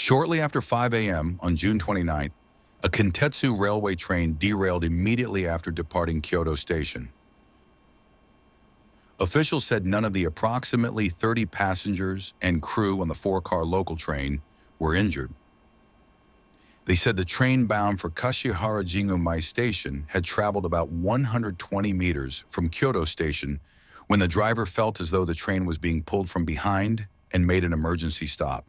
Shortly after 5 a.m. on June 29th, a Kintetsu Railway train derailed immediately after departing Kyoto Station. Officials said none of the approximately 30 passengers and crew on the four-car local train were injured. They said the train bound for Kashihara-Jingumai Station had traveled about 120 meters from Kyoto Station when the driver felt as though the train was being pulled from behind and made an emergency stop.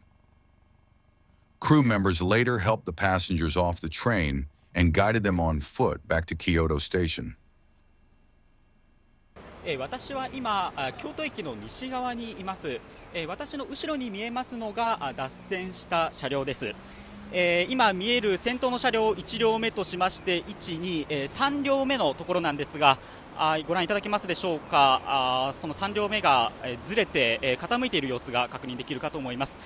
Crew members later helped the passengers off the train and guided them on foot back to Kyoto Station. 私は今、京都駅の西側にいます。私の後ろに見えますのが脱線した車両です。今見える先頭の車両1両目としまして1、2、3両目のところなんですが、ご覧いただけますでしょうか。その3両目がずれて傾いている様子が確認できるかと思います。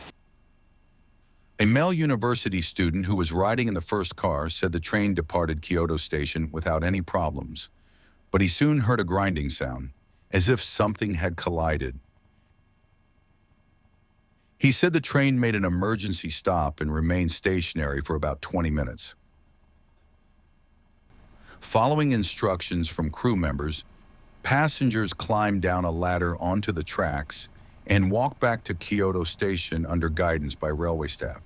A male university student who was riding in the first car said the train departed Kyoto Station without any problems, but he soon heard a grinding sound, as if something had collided. He said the train made an emergency stop and remained stationary for about 20 minutes. Following instructions from crew members, passengers climbed down a ladder onto the tracks and walked back to Kyoto Station under guidance by railway staff.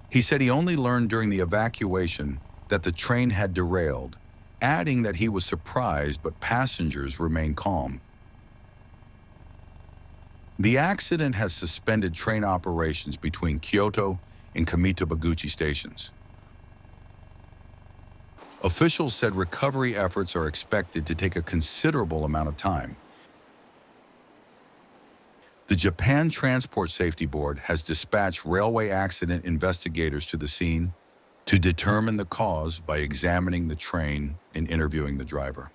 He said he only learned during the evacuation that the train had derailed, adding that he was surprised but passengers remained calm. The accident has suspended train operations between Kyoto and Kamitabaguchi stations. Officials said recovery efforts are expected to take a considerable amount of time. The Japan Transport Safety Board has dispatched railway accident investigators to the scene to determine the cause by examining the train and interviewing the driver.